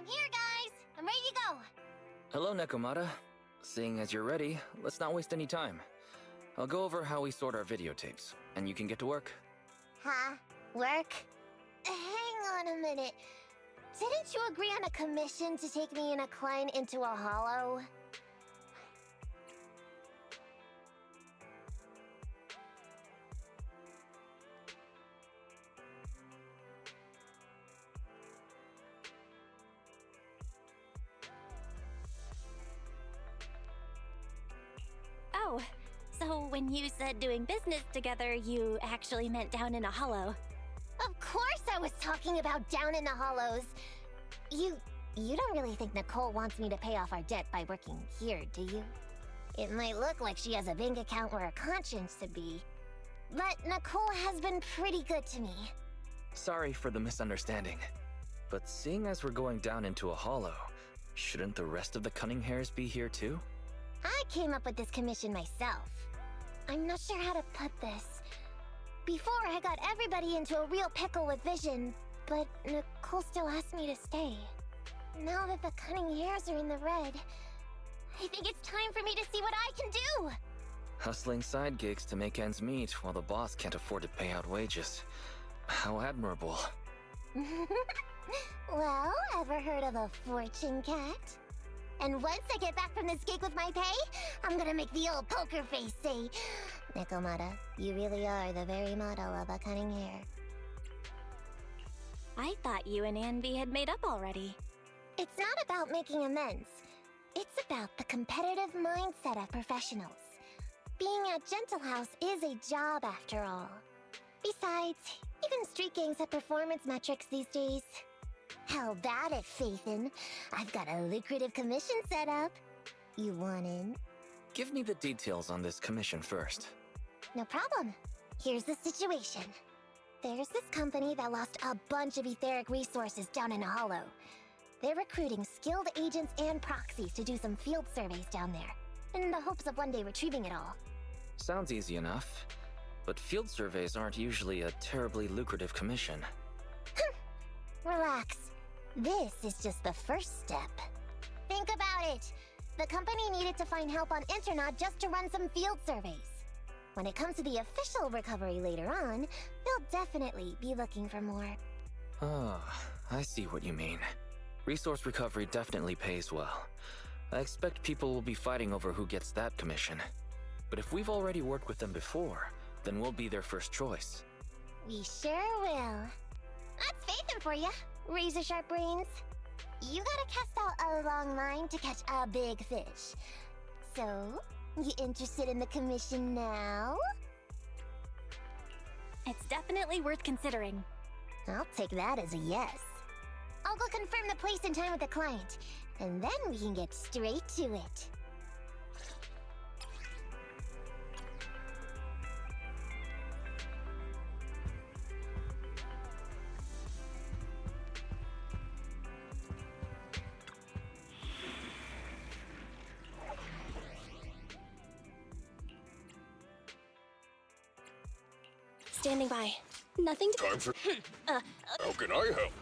I'm here, guys! I'm ready to go! Hello, Nekomata. Seeing as you're ready, let's not waste any time. I'll go over how we sort our videotapes, and you can get to work. Huh? Work? Hang on a minute. Didn't you agree on a commission to take me and a client into a hollow? Oh, so when you said doing business together, you actually meant down in a hollow. Of course I was talking about down in the hollows. You don't really think Nicole wants me to pay off our debt by working here, do you? It might look like she has a bank account where a conscience should be, but Nicole has been pretty good to me. Sorry for the misunderstanding. But seeing as we're going down into a hollow, shouldn't the rest of the cunning hairs be here too? I came up with this commission myself. I'm not sure how to put this. Before, I got everybody into a real pickle with Vision, but Nicole still asked me to stay. Now that the cunning hairs are in the red, I think it's time for me to see what I can do! Hustling side gigs to make ends meet while the boss can't afford to pay out wages. How admirable. Well, ever heard of a fortune cat? And once I get back from this gig with my pay, I'm gonna make the old poker face say, Nekomata, you really are the very model of a cunning hair. I thought you and Anby had made up already. It's not about making amends. It's about the competitive mindset of professionals. Being at Gentle House is a job after all. Besides, even street gangs have performance metrics these days. How about it, Faithin? I've got a lucrative commission set up. You want in? Give me the details on this commission first. No problem. Here's the situation. There's this company that lost a bunch of etheric resources down in a hollow. They're recruiting skilled agents and proxies to do some field surveys down there, in the hopes of one day retrieving it all. Sounds easy enough. But field surveys aren't usually a terribly lucrative commission. Relax. This is just the first step. Think about it. The company needed to find help on Internaut just to run some field surveys. When it comes to the official recovery later on, they'll definitely be looking for more. Ah, I see what you mean. Resource recovery definitely pays well. I expect people will be fighting over who gets that commission. But if we've already worked with them before, then we'll be their first choice. We sure will. That's Faithin for ya, razor-sharp brains. You gotta cast out a long line to catch a big fish. So, you interested in the commission now? It's definitely worth considering. I'll take that as a yes. I'll go confirm the place and time with the client, and then we can get straight to it. Standing by. Nothing to— Time for... How can I help?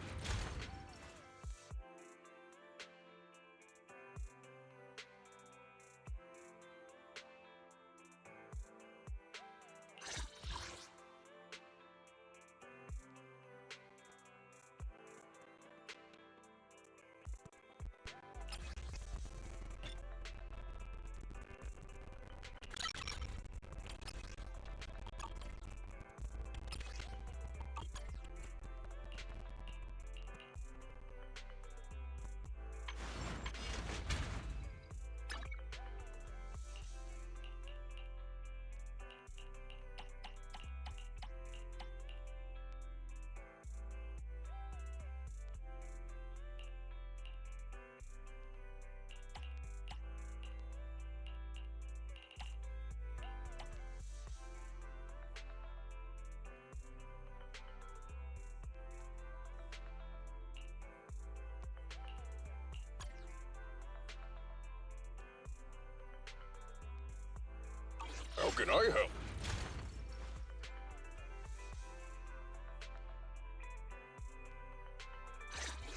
How can I help?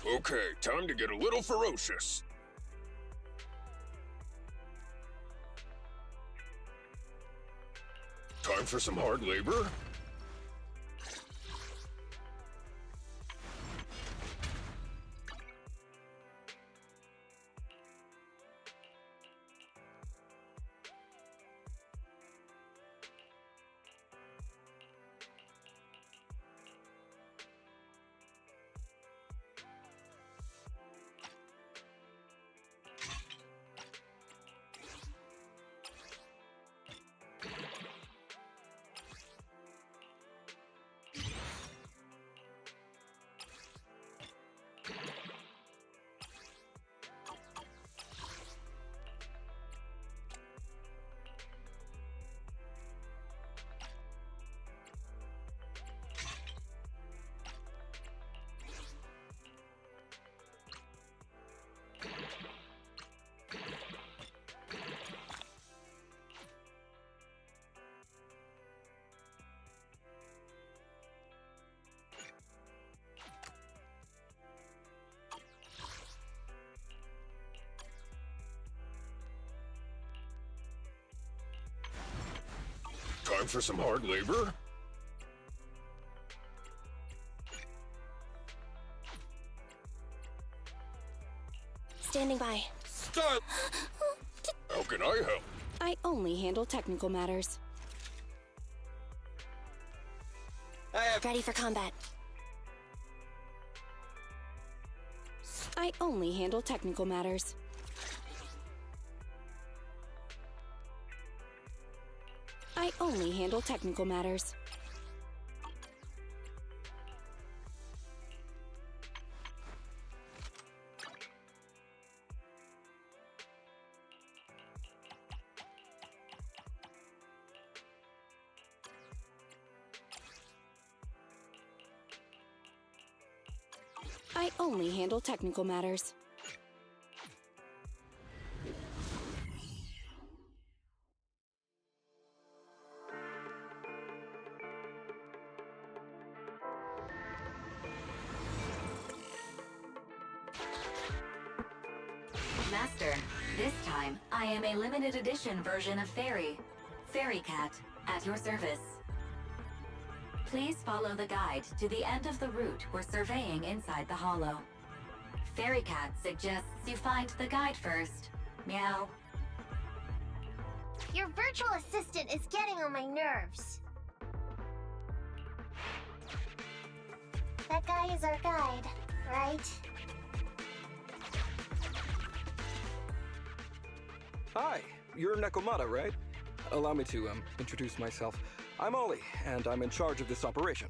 Okay, time to get a little ferocious. Time for some hard labor? Time for some hard labor? Standing by. Stop! How can I help? I only handle technical matters. Ready for combat. I only handle technical matters. I only handle technical matters. I only handle technical matters. Master, this time I am a limited edition version of Fairy Cat, at your service. Please follow the guide to the end of the route we're surveying inside the hollow. Fairy Cat suggests you find the guide first. Meow. Your virtual assistant is getting on my nerves. That guy is our guide, right? Hi, you're Nekomata, right? Allow me to, introduce myself. I'm Ollie, and I'm in charge of this operation.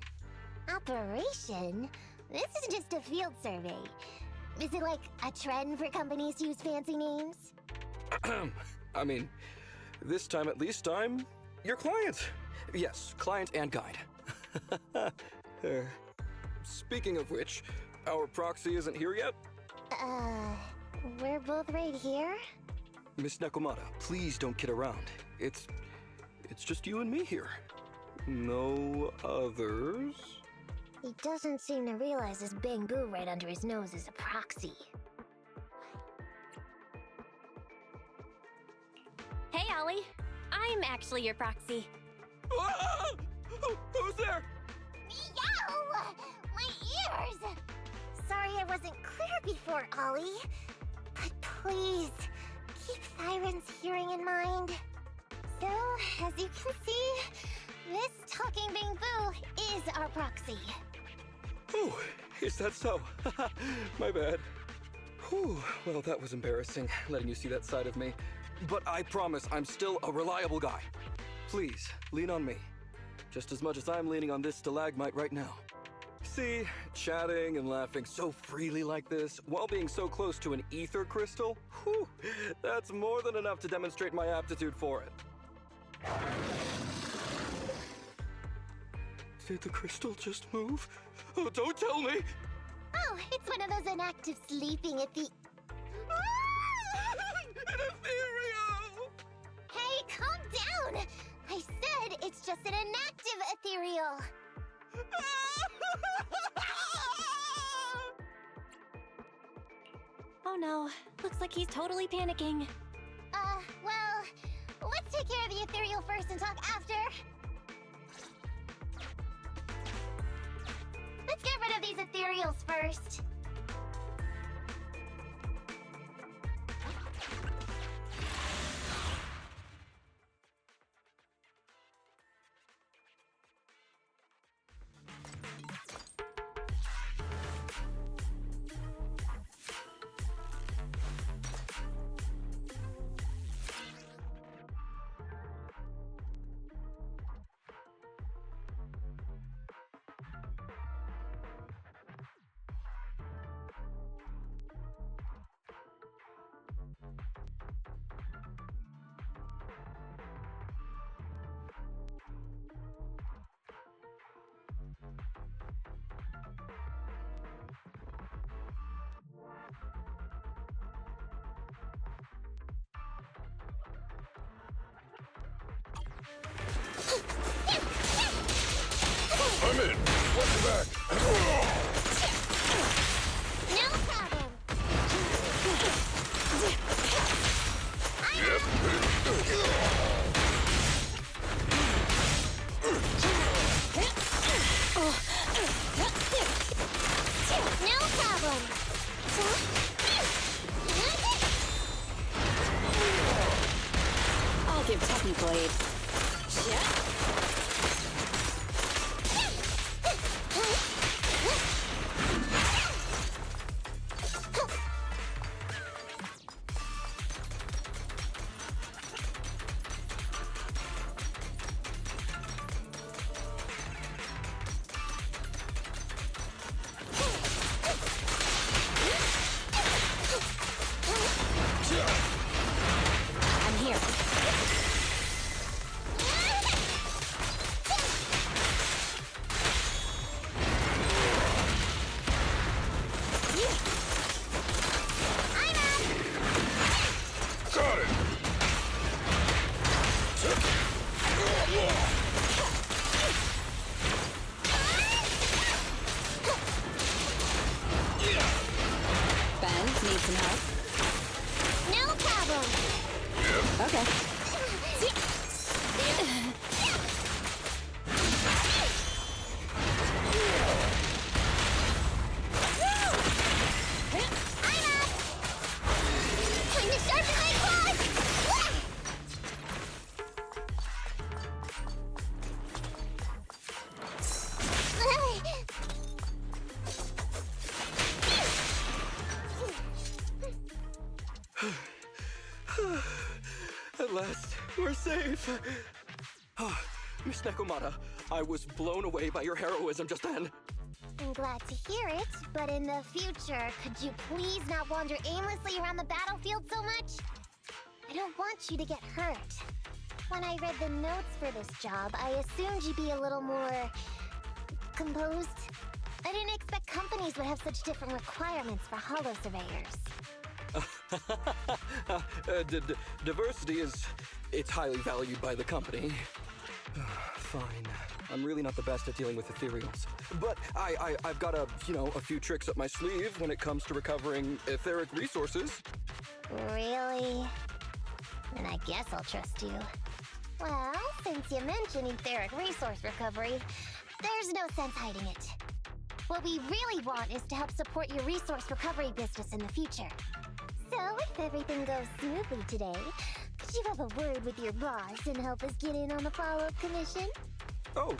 Operation? This is just a field survey. Is it like a trend for companies to use fancy names? I mean, this time at least I'm your client. Yes, client and guide. Speaking of which, our proxy isn't here yet? We're both right here? Miss Nekomata, please don't kid around. It's just you and me here. No others? He doesn't seem to realize this bamboo right under his nose is a proxy. Hey, Ollie. I'm actually your proxy. Ah! Who's there? Meow! My ears! Sorry I wasn't clear before, Ollie. But please, keep Thyron's hearing in mind. So, as you can see, this talking bamboo is our proxy. Oh, is that so? My bad. Whew, well, that was embarrassing, letting you see that side of me. But I promise I'm still a reliable guy. Please, lean on me. Just as much as I'm leaning on this stalagmite right now. See, chatting and laughing so freely like this, while being so close to an ether crystal, whew, that's more than enough to demonstrate my aptitude for it. Did the crystal just move? Oh, don't tell me! Oh, it's one of those inactive sleeping at the... An ethereal! Hey, calm down! I said it's just an inactive ethereal. Oh no, looks like he's totally panicking. Well, let's take care of the ethereal first and talk after. Let's get rid of these ethereals first. I'm in. Watch your back. No problem. Yep. No problem. I'll give technical aid. I'm here. Got it. Ben, need some help? No problem. Okay. Time to sharpen my claws! At last, we're safe. Miss Nekomata, I was blown away by your heroism just then. I'm glad to hear it, but in the future, could you please not wander aimlessly around the battlefield so much? I don't want you to get hurt. When I read the notes for this job, I assumed you'd be a little more composed. I didn't expect companies would have such different requirements for holo surveyors. Diversity it's highly valued by the company. Fine. I'm really not the best at dealing with ethereals. But I've got a few tricks up my sleeve when it comes to recovering etheric resources. Really? Then I guess I'll trust you. Well, since you mentioned etheric resource recovery, there's no sense hiding it. What we really want is to help support your resource recovery business in the future. So, if everything goes smoothly today, could you have a word with your boss and help us get in on the follow-up commission? Oh,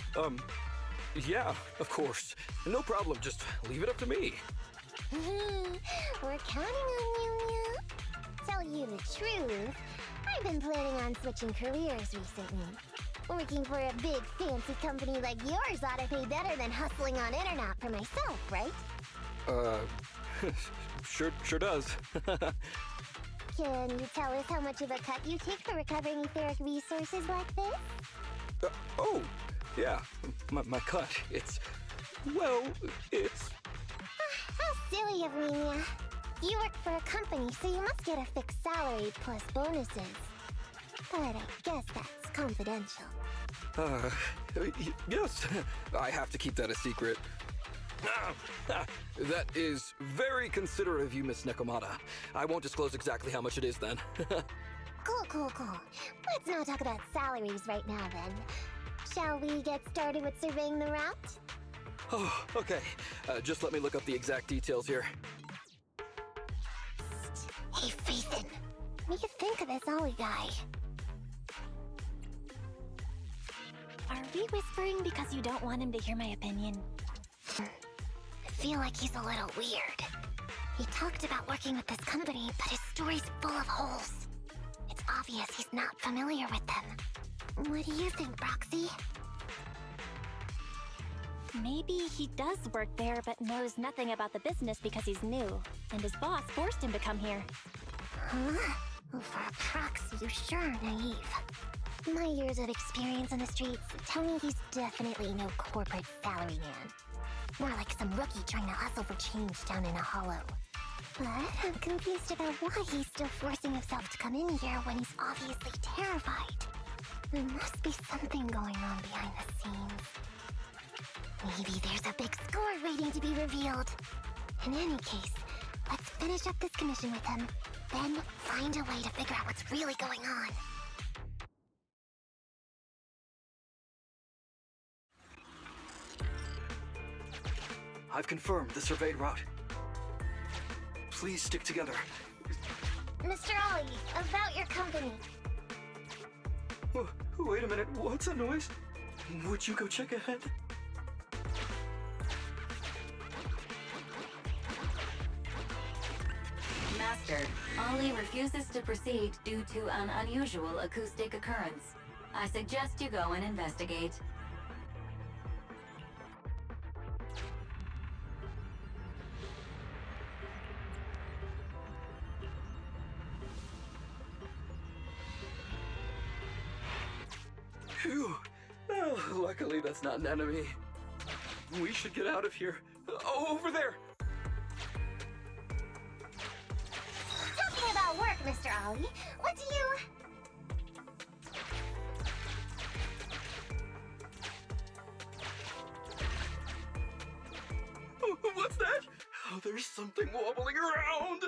yeah, of course. No problem, just leave it up to me. We're counting on you, Mia. Tell you the truth, I've been planning on switching careers recently. Working for a big, fancy company like yours ought to pay better than hustling on internet for myself, right? Sure does. Can you tell us how much of a cut you take for recovering etheric resources like this? Oh, yeah, my cut, it's... How silly of me, Mia. You work for a company, so you must get a fixed salary plus bonuses. But I guess that's confidential. Yes, I have to keep that a secret. That is very considerate of you, Miss Nekomata. I won't disclose exactly how much it is then. Cool. Let's not talk about salaries right now, then. Shall we get started with surveying the route? Oh, okay. Just let me look up the exact details here. Hey, Ethan. What do you think of this Ollie guy? Are we whispering because you don't want him to hear my opinion? I feel like he's a little weird. He talked about working with this company, but his story's full of holes. It's obvious he's not familiar with them. What do you think, Proxy? Maybe he does work there but knows nothing about the business because he's new, and his boss forced him to come here. Huh? Well, for a Proxy, you sure are naive. My years of experience on the streets tell me he's definitely no corporate salary man. More like some rookie trying to hustle for change down in a hollow. But I'm confused about why he's still forcing himself to come in here when he's obviously terrified. There must be something going on behind the scenes. Maybe there's a big score waiting to be revealed. In any case, let's finish up this commission with him, then find a way to figure out what's really going on. I've confirmed the surveyed route. Please stick together. Mr. Ollie, about your company. Wait a minute, what's that noise? Would you go check ahead? Master, Ollie refuses to proceed due to an unusual acoustic occurrence. I suggest you go and investigate. Phew. Oh, luckily that's not an enemy. We should get out of here. Over there! Talking about work, Mr. Ollie, what do you... What's that? Oh, there's something wobbling around!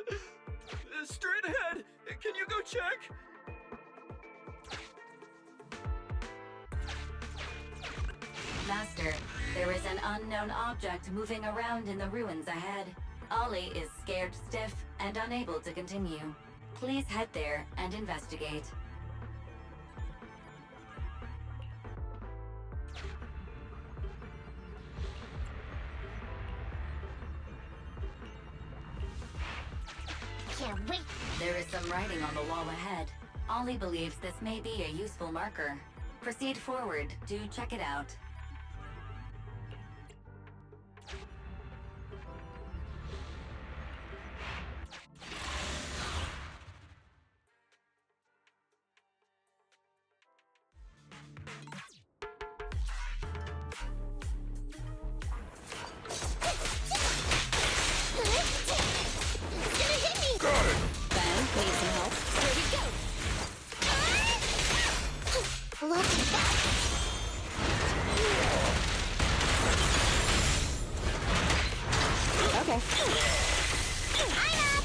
Straight ahead! Can you go check? Master, there is an unknown object moving around in the ruins ahead. Ollie is scared stiff and unable to continue. Please head there and investigate. Can't wait. There is some writing on the wall ahead. Ollie believes this may be a useful marker. Proceed forward to check it out. Got it! Ben, need some help? Here we go! Look at that! Okay. I'm up!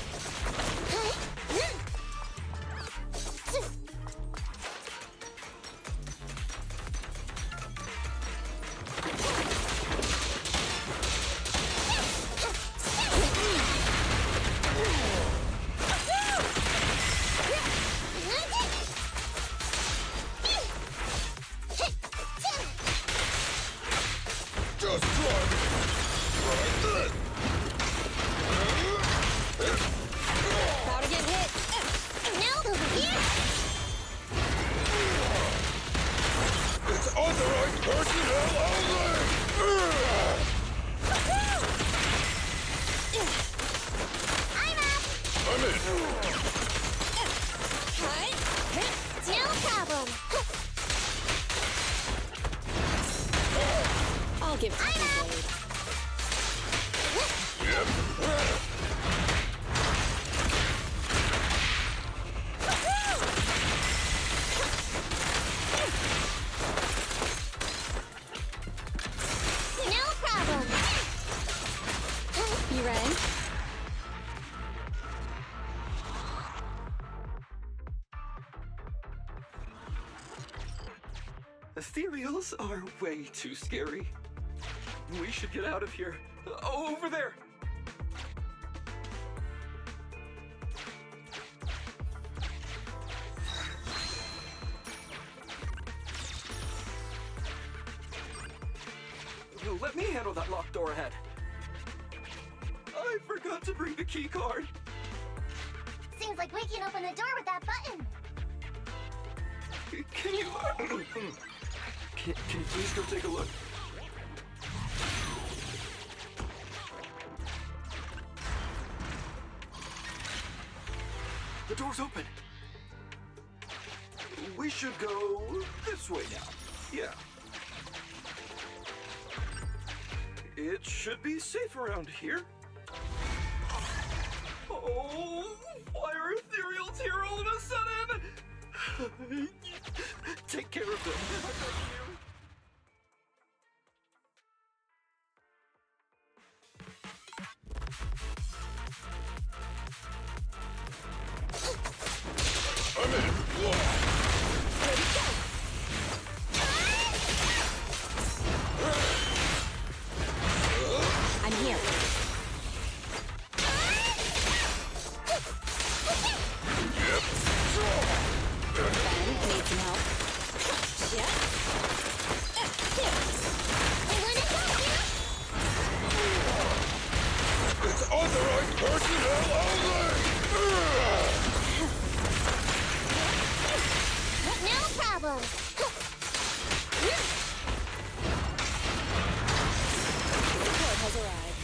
Just try me! Like this! About to get hit. No, over here! It's authorized personnel only! I'm up! I'm in! No problem! I'll give it I'm up! Yep. No problem! Ethereals are way too scary. We should get out of here. Over there! Let me handle that locked door ahead. I forgot to bring the key card. Seems like we can open the door with that button. Can you... can you please go take a look? The door's open. We should go this way now. Yeah. It should be safe around here. Oh, why are ethereals here all of a sudden? Take care of them. I beg you. I'm in. I'm here. Yep. Ben, need some help? Yeah. It's authorized personnel only! No problem. Support has arrived.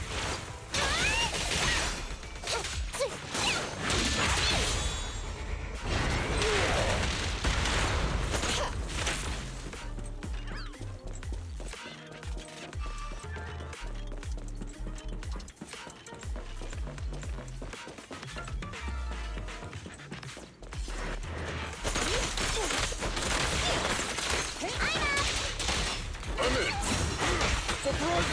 I'm in. Surprise!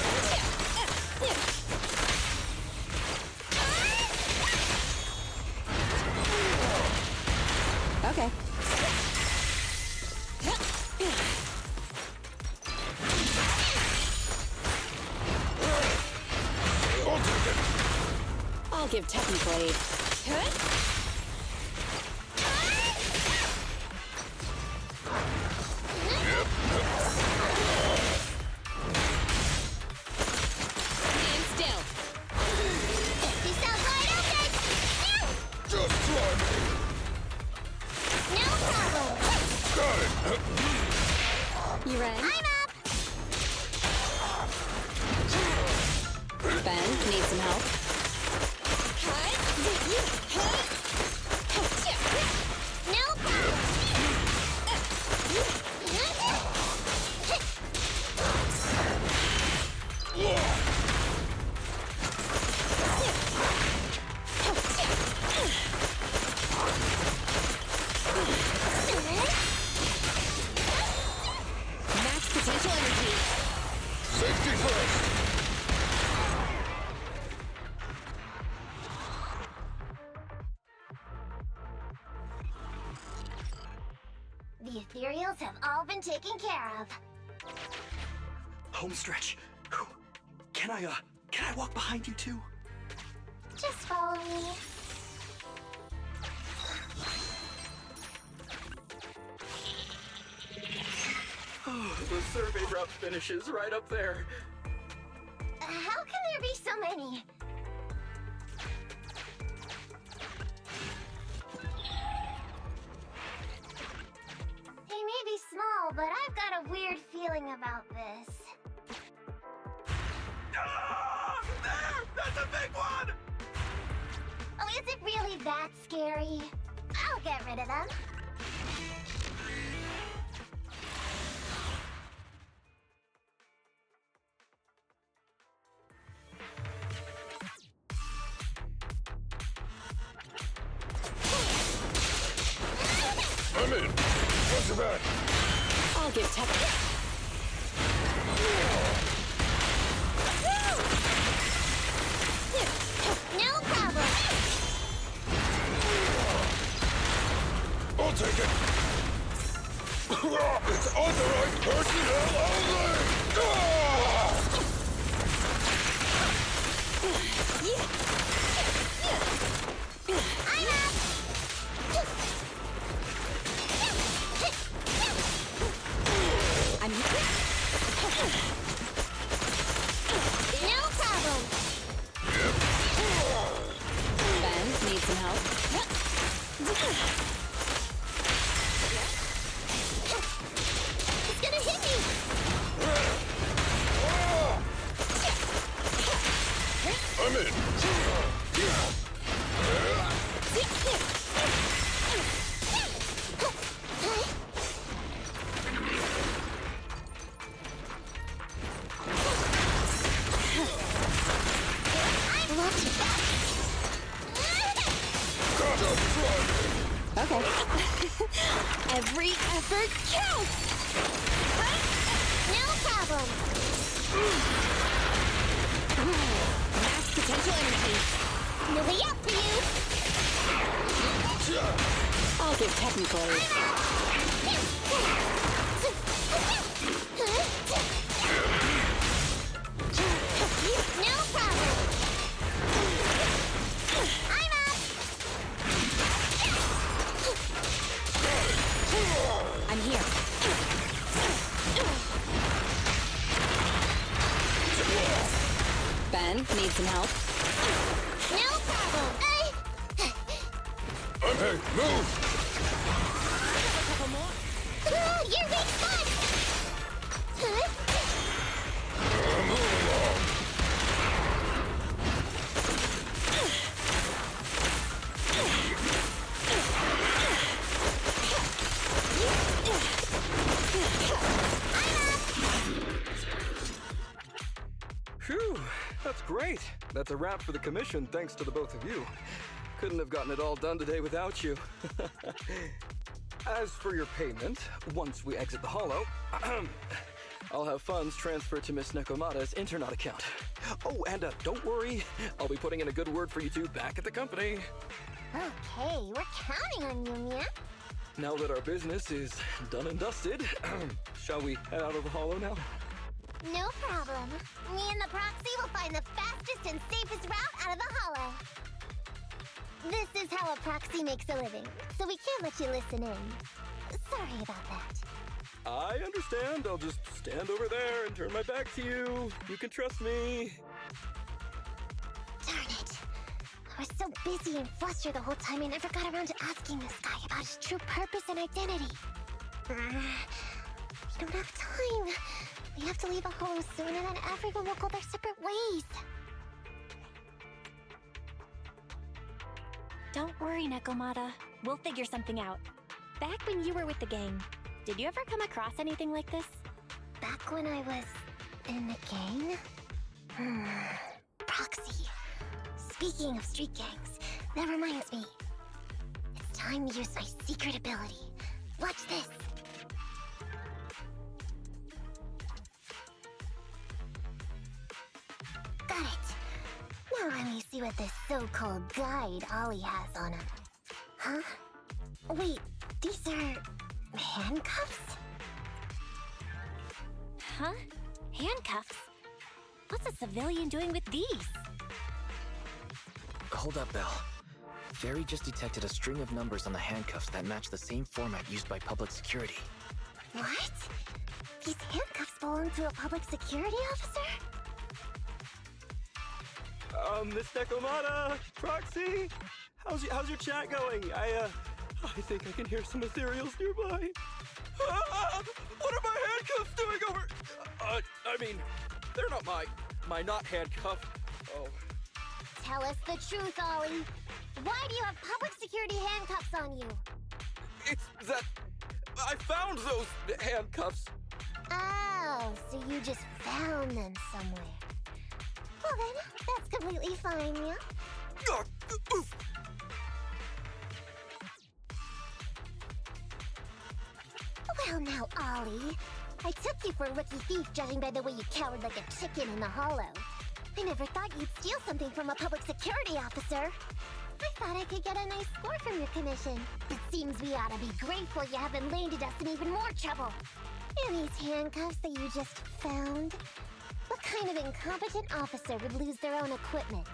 Okay. I'll take it. I'll give technical aid. Yep. Stand still. He sounds wide open. Just try me. No problem. Got it. You ready? I'm up. Ben, need some help? No problem. Max potential energy. Safety first. The ethereals have all been taken care of. Home stretch. Whew. Can I walk behind you too? Just follow me. Oh, the survey route finishes right up there. How can there be so many? They may be small, but I've got a weird feeling about this. Ah, there! That's a big one! Oh, is it really that scary? I'll get rid of them. I'm in. What's your back? I'll give tech. No problem. I'll take it. It's authorized personnel only! I'm No problem. Ben, need some help? It's gonna hit me. I'm in. Okay. Every effort counts! No problem. Max potential energy. No way out for you. I'll give technical aid. No problem. I'm up. I'm here. Ben, need some help? No problem. I'm hey, move! You're weak spot. Move along. Phew, that's great. That's a wrap for the commission, thanks to the both of you. Couldn't have gotten it all done today without you. As for your payment, once we exit the Hollow, I'll have funds transferred to Miss Nekomata's Internet account. Oh, and don't worry, I'll be putting in a good word for you two back at the company. Okay, we're counting on you, Mia. Now that our business is done and dusted, shall we head out of the Hollow now? No problem. Me and the proxy will find the fastest and safest route out of the Hollow. This is how a proxy makes a living, so we can't let you listen in. Sorry about that. I understand. I'll just stand over there and turn my back to you. You can trust me. Darn it. I was so busy and flustered the whole time I never got around to asking this guy about his true purpose and identity. We don't have time. We have to leave the Hollow soon and then everyone will go their separate ways. Don't worry, Nekomata. We'll figure something out. Back when you were with the gang, did you ever come across anything like this? Back when I was in the gang? Proxy. Speaking of street gangs, that reminds me. It's time to use my secret ability. Watch this. Got it. Now let me see what this so-called guide Ollie has on him. Huh? Wait, these are handcuffs? Huh? Handcuffs? What's a civilian doing with these? Hold up, Belle. Fairy just detected a string of numbers on the handcuffs that match the same format used by public security. What? These handcuffs belong to a public security officer? Miss Nekomata, Proxy, how's your chat going? I think I can hear some ethereals nearby. What are my handcuffs doing over? I mean, they're not my not handcuff. Oh. Tell us the truth, Ollie. Why do you have public security handcuffs on you? It's that I found those handcuffs. Oh, so you just found them somewhere. Well then, that's completely fine, yeah? Oof. Well now, Ollie. I took you for a rookie thief judging by the way you cowered like a chicken in the Hollow. I never thought you'd steal something from a public security officer. I thought I could get a nice score from your commission. It seems we ought to be grateful you haven't landed us in even more trouble. And these handcuffs that you just found? What kind of incompetent officer would lose their own equipment?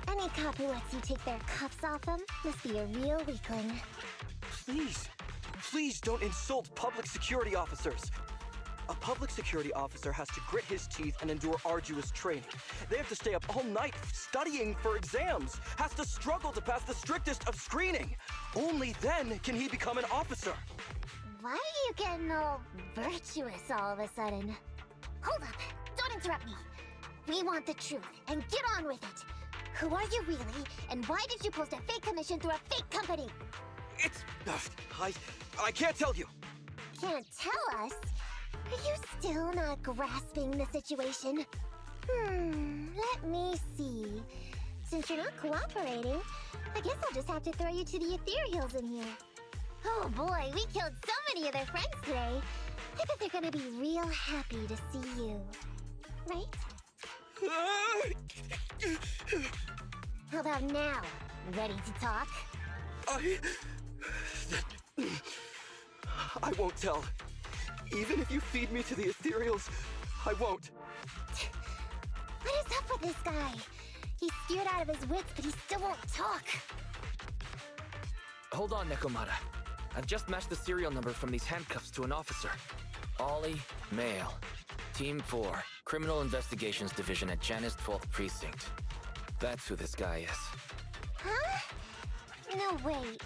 Any cop who lets you take their cuffs off them must be a real weakling. Please don't insult public security officers. A public security officer has to grit his teeth and endure arduous training. They have to stay up all night studying for exams, has to struggle to pass the strictest of screening. Only then can he become an officer. Why are you getting all virtuous all of a sudden? Hold up! Don't interrupt me! We want the truth, and get on with it! Who are you really, and why did you post a fake commission through a fake company? It's... I can't tell you. Can't tell us? Are you still not grasping the situation? Let me see. Since you're not cooperating, I guess I'll just have to throw you to the ethereals in here. Oh boy, we killed so many of their friends today. I bet they're gonna be real happy to see you. Right? How about now? Ready to talk? I won't tell. Even if you feed me to the ethereals, I won't. What is up with this guy? He's scared out of his wits, but he still won't talk. Hold on, Nekomata. I've just matched the serial number from these handcuffs to an officer. Ollie, male. Team 4, Criminal Investigations Division at Janus 12th Precinct. That's who this guy is. Huh? No, wait.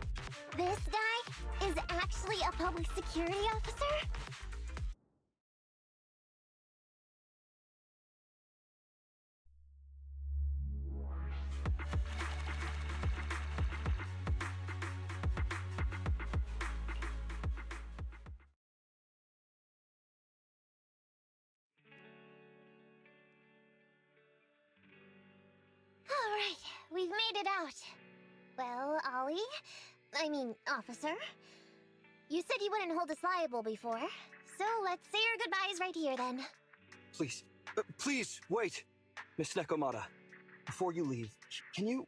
This guy is actually a public security officer? Alright, we've made it out. Well, officer, you said you wouldn't hold us liable before, so let's say our goodbyes right here then. Please, wait. Miss Nekomata, before you leave, can you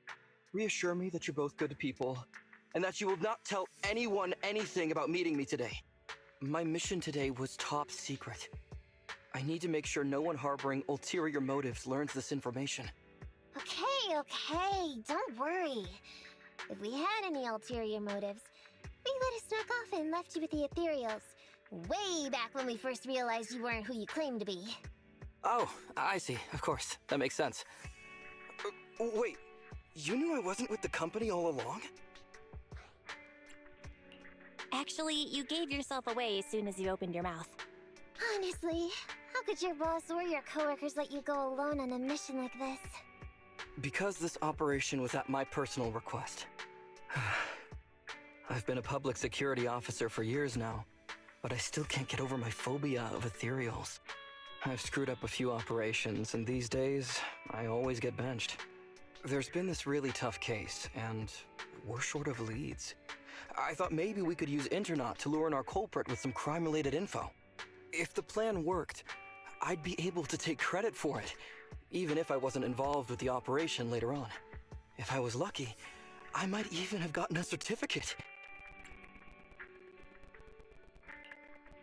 reassure me that you're both good people, and that you will not tell anyone anything about meeting me today? My mission today was top secret. I need to make sure no one harboring ulterior motives learns this information. Okay, don't worry. If we had any ulterior motives, we let us snuck off and left you with the ethereals. Way back when we first realized you weren't who you claimed to be. Oh, I see. Of course. That makes sense. Wait, you knew I wasn't with the company all along? Actually, you gave yourself away as soon as you opened your mouth. Honestly, how could your boss or your coworkers let you go alone on a mission like this? Because this operation was at my personal request. I've been a public security officer for years now, but I still can't get over my phobia of ethereals. I've screwed up a few operations, and these days, I always get benched. There's been this really tough case, and we're short of leads. I thought maybe we could use Internaut to lure in our culprit with some crime-related info. If the plan worked, I'd be able to take credit for it, even if I wasn't involved with the operation later on. If I was lucky, I might even have gotten a certificate.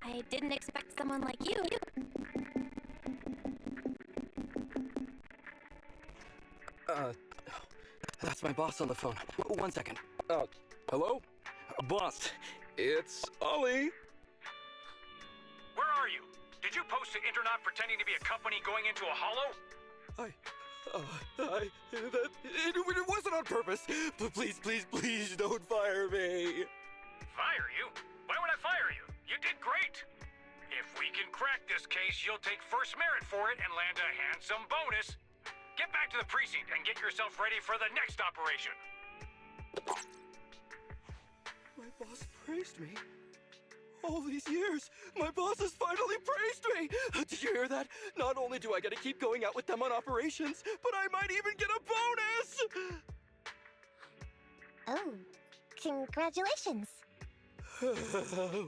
I didn't expect someone like you. That's my boss on the phone. 1 second. Hello? Boss, it's Ollie. Where are you? Did you post to Internaut pretending to be a company going into a hollow? It wasn't on purpose. But please don't fire me. Fire you? Why would I fire you? You did great. If we can crack this case, you'll take first merit for it and land a handsome bonus. Get back to the precinct and get yourself ready for the next operation. My boss praised me. All these years, my boss has finally praised me! Did you hear that? Not only do I get to keep going out with them on operations, but I might even get a bonus! Oh, congratulations.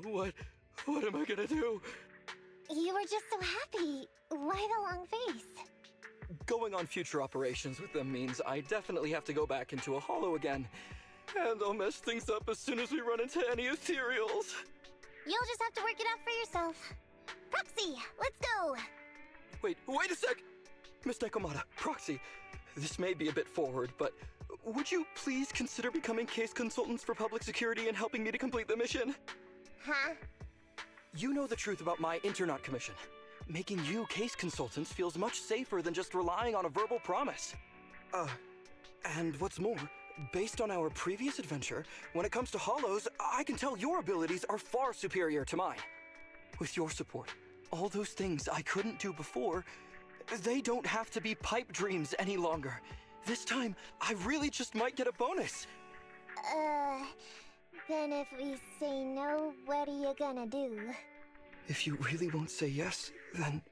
What am I gonna do? You were just so happy. Why the long face? going on future operations with them means I definitely have to go back into a hollow again. And I'll mess things up as soon as we run into any ethereals. You'll just have to work it out for yourself. Proxy, let's go! Wait a sec! Miss Nekomata, Proxy, this may be a bit forward, but would you please consider becoming case consultants for public security and helping me to complete the mission? Huh? You know the truth about my internat commission. Making you case consultants feels much safer than just relying on a verbal promise. And what's more, based on our previous adventure, when it comes to hollows, I can tell your abilities are far superior to mine. With your support, all those things I couldn't do before, they don't have to be pipe dreams any longer. This time, I really just might get a bonus. Then if we say no, what are you gonna do? If you really won't say yes, then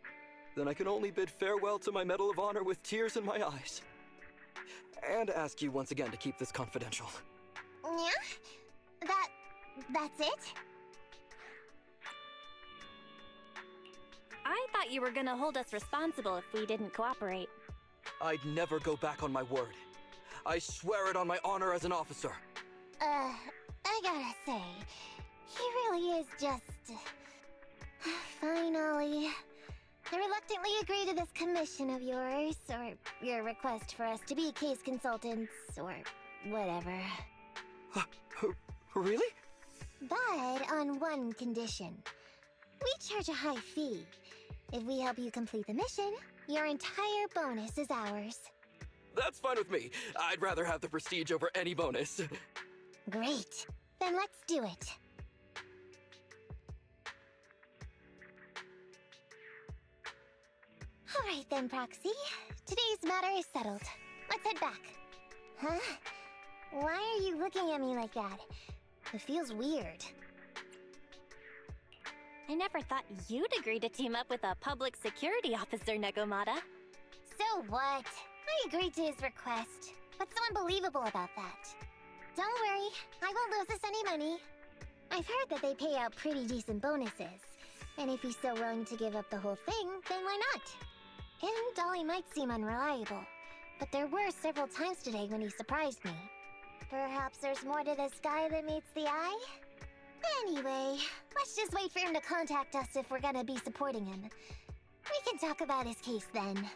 I can only bid farewell to my Medal of Honor with tears in my eyes. And ask you once again to keep this confidential. Yeah? That's it? I thought you were gonna hold us responsible if we didn't cooperate. I'd never go back on my word. I swear it on my honor as an officer. I gotta say, he really is just... Fine, Ollie. I reluctantly agree to this commission of yours, or your request for us to be case consultants, or whatever. Really? But on one condition. We charge a high fee. If we help you complete the mission, your entire bonus is ours. That's fine with me. I'd rather have the prestige over any bonus. Great. Then let's do it. Alright then, Proxy. Today's matter is settled. Let's head back. Huh? Why are you looking at me like that? It feels weird. I never thought you'd agree to team up with a public security officer, Nekomata. So what? I agreed to his request. What's so unbelievable about that? Don't worry, I won't lose us any money. I've heard that they pay out pretty decent bonuses. And if he's so willing to give up the whole thing, then why not? And Dolly might seem unreliable, but there were several times today when he surprised me. Perhaps there's more to this guy than meets the eye? Anyway, let's just wait for him to contact us if we're gonna be supporting him. We can talk about his case then.